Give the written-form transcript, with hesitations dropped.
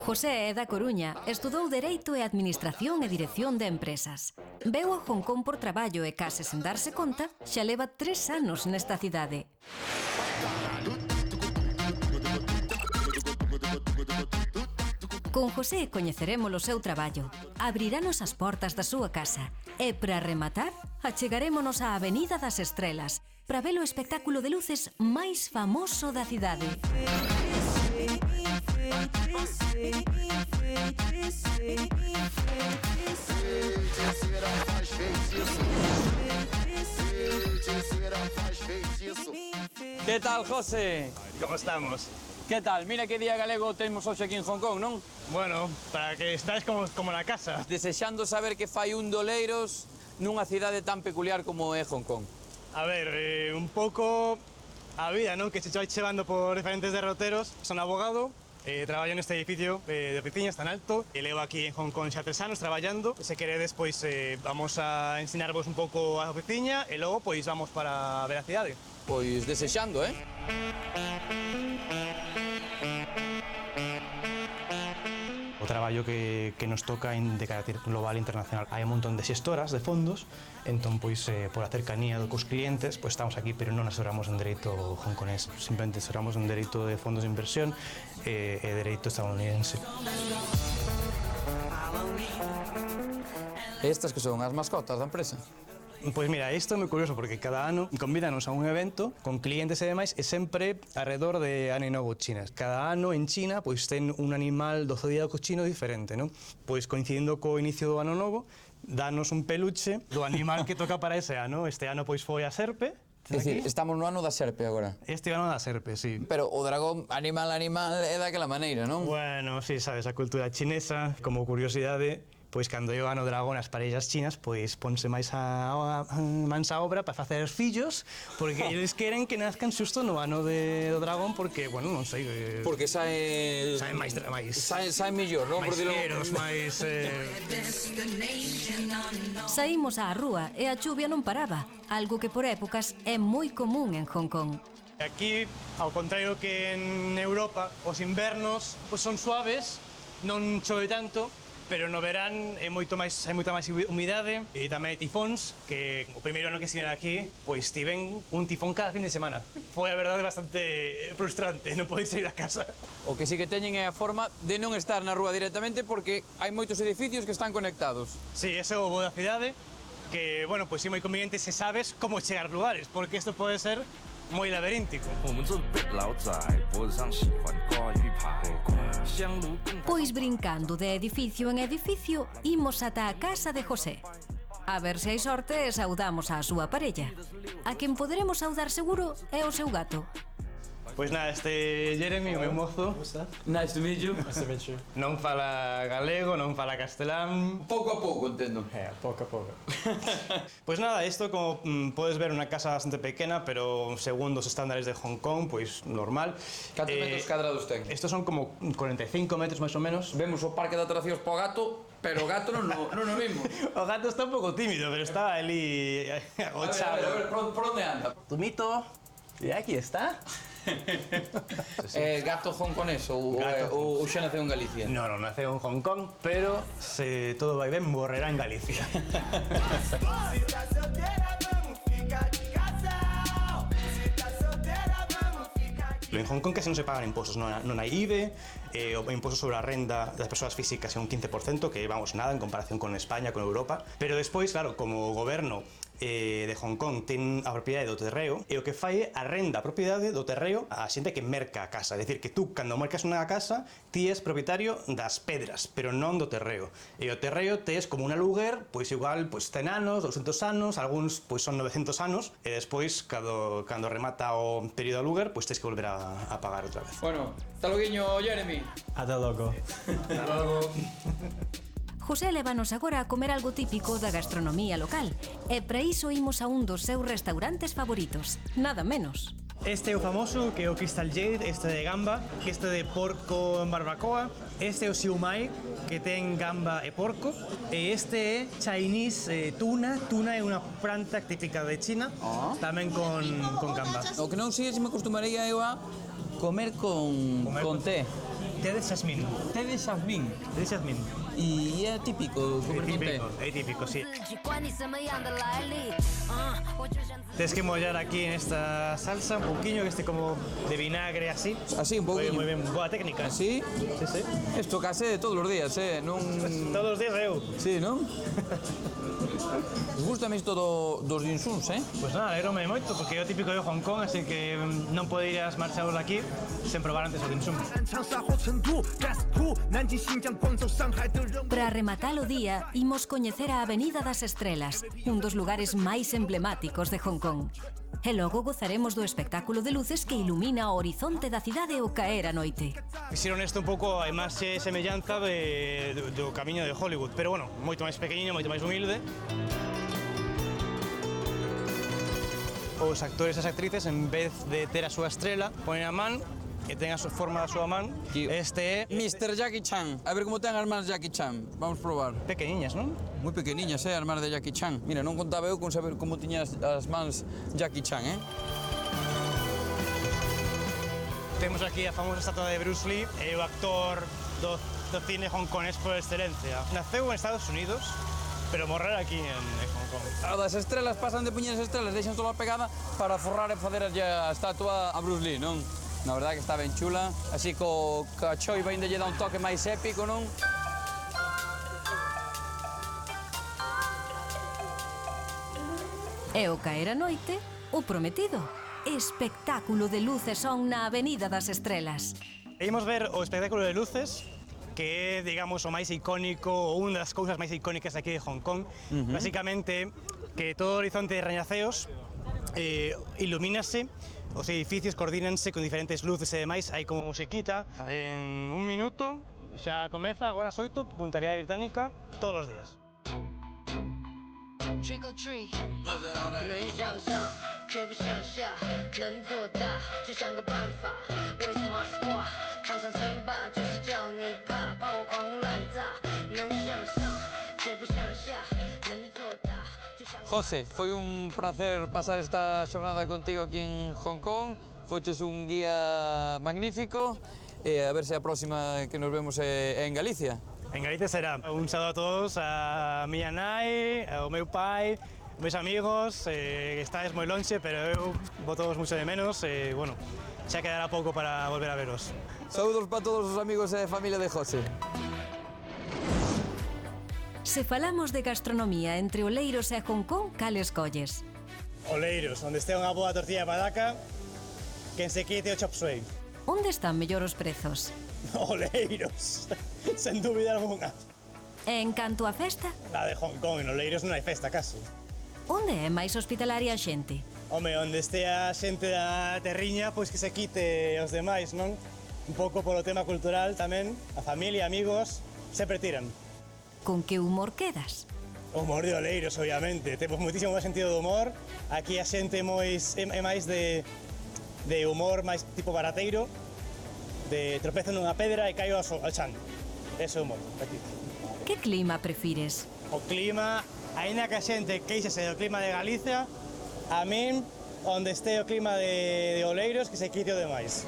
José é da Coruña, estudou Dereito e Administración e Dirección de Empresas. Veu a Hong Kong por traballo e case sen darse conta, xa leva 3 anos nesta cidade. Con José coñeceremos o seu traballo, abrirános as portas da súa casa e, para rematar, achegarémonos á Avenida das Estrelas para ver o espectáculo de luces máis famoso da cidade. ¿Qué tal, José? ¿Cómo estamos? ¿Qué tal? Mira que día galego temos hoxe aquí en Hong Kong, non? Bueno, para que estáis como na casa. Desexando saber que fai un doleiros nunha cidade tan peculiar como é Hong Kong. A ver, un pouco a vida, non? Que se vai chevando por diferentes derroteros. Son abogado, traballo neste edificio de oficinas tan alto e levo aquí en Hong Kong xa 3 anos traballando. Se queredes, pois vamos a ensinarvos un pouco a oficina e logo pois vamos para ver a cidade. Pois desexando, O traballo que nos toca de carácter global e internacional. Hai un montón de xestoras de fondos, entón, pois, por a cercanía cos clientes, pois estamos aquí, pero non asesoramos en dereito hongkonés, simplemente asesoramos en dereito de fondos de inversión e dereito estadounidense. Estas que son as mascotas da empresa? Pois mira, isto é moi curioso porque cada ano convídanos a un evento con clientes e demais e sempre alrededor de Ano Novo China. Cada ano en China pois ten un animal do zodíaco chino diferente, non? Pois coincidindo co inicio do Ano Novo, danos un peluche do animal que toca para ese ano. Este ano pois foi a serpe. É dicir, estamos no ano da serpe agora. Este ano da serpe, sí. Pero o dragón animal é daquela maneira, non? Bueno, sí, sabes, a cultura chinesa, como curiosidade, pois cando eu ano dragón as parellas chinas, pois ponse máis a mansa obra para facer fillos, porque eles queren que nazcan xusto no ano do dragón, porque, bueno, non sei... Porque sae máis... Sae mellor, non? Máis fieros, máis... Saímos á rúa e a chuvia non paraba, algo que por épocas é moi común en Hong Kong. Aquí, ao contrario que en Europa, os invernos pois son suaves, non chove tanto, pero no verán hai moita máis humidade e tamén hai tifóns, que o primeiro ano que estiven aquí, pois tiven un tifón cada fin de semana. Foi, a verdade, bastante frustrante, non poder sair da casa. O que sí que teñen é a forma de non estar na rúa directamente porque hai moitos edificios que están conectados. Sí, ese é o bo da cidade, que, bueno, pois é moi conveniente se sabes como chegar a lugares, porque isto pode ser moi laberíntico. Pois brincando de edificio en edificio, imos ata a casa de José. A ver se hai sorte e saudamos á súa parella. A quen poderemos saudar seguro é o seu gato. Pois nada, este Jeremy, o meu mozo, Nice to meet you. non fala galego, non fala castelán. Pouco a pouco, entendo. Pouco a pouco. Pois nada, isto, como podes ver, unha casa bastante pequena, pero segundo os estándares de Hong Kong, pois normal. Cantos metros cadrados ten? Estos son como 45 metros, máis ou menos. Vemos o parque de atraccións po gato, pero o gato non o vimos. O gato está un pouco tímido, pero está ali agochado. A ver, por onde anda? Tumito, e aquí está. Gato hongkonés ou xa naceu en Galicia? No, naceu en Hong Kong, pero se todo vai ben, morrerá en Galicia. En Hong Kong casi non se pagan impostos, non hai IVE, o imposto sobre a renda das persoas físicas é un 15%, que vamos, nada en comparación con España, con Europa, pero despois, claro, como o goberno de Hong Kong ten a propiedade do terreo e o que fai é a renda a propiedade do terreo a xente que merca a casa, é dicir, que tú, cando mercas unha casa, ti és propietario das pedras, pero non do terreo, e o terreo tes como un aluguer, pois igual, pois 100 anos, 200 anos, algúns pois son 900 anos, e despois, cando remata o período de aluguer, pois tes que volver a pagar outra vez. Bueno, hasta loguiño, Jeremy. Ata logo. Hasta logo. José lévanos agora a comer algo típico da gastronomía local e para iso imos a un dos seus restaurantes favoritos, nada menos. Este é o famoso, que é o Crystal Jade, este de gamba, este de porco en barbacoa, este é o siu mai, que ten gamba e porco, e este é Chinese tuna. Tuna é unha planta típica de China, tamén con gamba. O que non sei se me acostumaría eu a comer con té. té de xasmín. Té de xasmín. Té de xasmín. E é típico comer con té. É típico, sí. Tienes que mollar aquí en esta salsa un poquillo, que esté como de vinagre así. Así, un poquinho. Muy bien, boa técnica. Así? Sí, sí. Isto case de todos os días, non... Todos os días eu. Sí, non? Gústame isto dos insuns, Pues nada, alégrome moito, porque é o típico de Hong Kong, así que non poderías marcharos de aquí sen probar antes o dim sum. Para rematar o día, imos coñecer a Avenida das Estrelas, un dos lugares máis emblemáticos de Hong Kong. E logo gozaremos do espectáculo de luces que ilumina o horizonte da cidade ao caer a noite. Fixeron isto un pouco a imaxe semellanza do camiño de Hollywood, pero bueno, moito máis pequeniño, moito máis humilde. Os actores e as actrices, en vez de ter a súa estrela, ponen a man que ten a súa forma da súa man. Este é Mr. Jackie Chan. A ver como ten as mans Jackie Chan. Vamos probar. pequeniñas, non? Moi pequeniñas, as mans de Jackie Chan. Mira, non contaba eu con saber como tiña as mans Jackie Chan, Temos aquí a famosa estatua de Bruce Lee, é o actor do cine hongkonés por excelencia. Naceu en Estados Unidos, pero morrer aquí en Hong Kong. A das estrelas pasan de puñer as estrelas, deixan toda pegada para forrar e facer a estatua a Bruce Lee, non? Na verdade que está ben chula, así co choiva ainda lle dá un toque máis épico, non? E ao caer a noite, o prometido. Espectáculo de luces son na Avenida das Estrelas. E imos ver o espectáculo de luces, que é, digamos, o máis icónico, ou unha das cousas máis icónicas aquí de Hong Kong. Básicamente, que todo o horizonte de rañaceos ilumínase, os edificios coordínanse con diferentes luces e demais, hai como musiquita. En un minuto, xa comeza, agora as 8, puntualidade británica, todos os días. Trick or treat，能想象却不想下，能做大就想个办法。为什么挂场上称霸，就是叫你怕，把我狂轰滥炸。能想象却不想下，能做大就想。José, foi un placer pasar esta xornada contigo aquí en Hong Kong. Foches un guía magnífico e a ver se a próxima que nos vemos é en Galicia. En Galicia será. Un saludo a todos, a miña nai, ao meu pai, meus amigos, que estáis moi lonxe, pero eu votos mucho de menos, bueno, xa quedará pouco para volver a veros. Saúdos para todos os amigos e familia de José. Se falamos de gastronomía entre Oleiros e Hong Kong, cal escolles? Oleiros, onde estea unha boa tortilla de pataca, quen se quite o chop suey. Onde están mellor os prezos? Oleiros, sen dúbida alguna. E en canto a festa, La de Hong Kong, en Oleiros non hai festa, casi. onde é máis hospitalaria a xente? Home, onde estea xente da terriña, pois que se quite os demais, non? Un pouco polo tema cultural tamén, a familia, amigos, sempre tiran. Con que humor quedas? O humor de Oleiros, obviamente. Temos moitísimo máis sentido do humor. Aquí a xente é máis de humor máis tipo barateiro, de tropezo nunha pedra e caio ao chan. Ese é o humor, aquí. Que clima prefires? O clima, aínda que a xente queixase do clima de Galicia, a min, onde este o clima de Oleiros, que se quite o demais.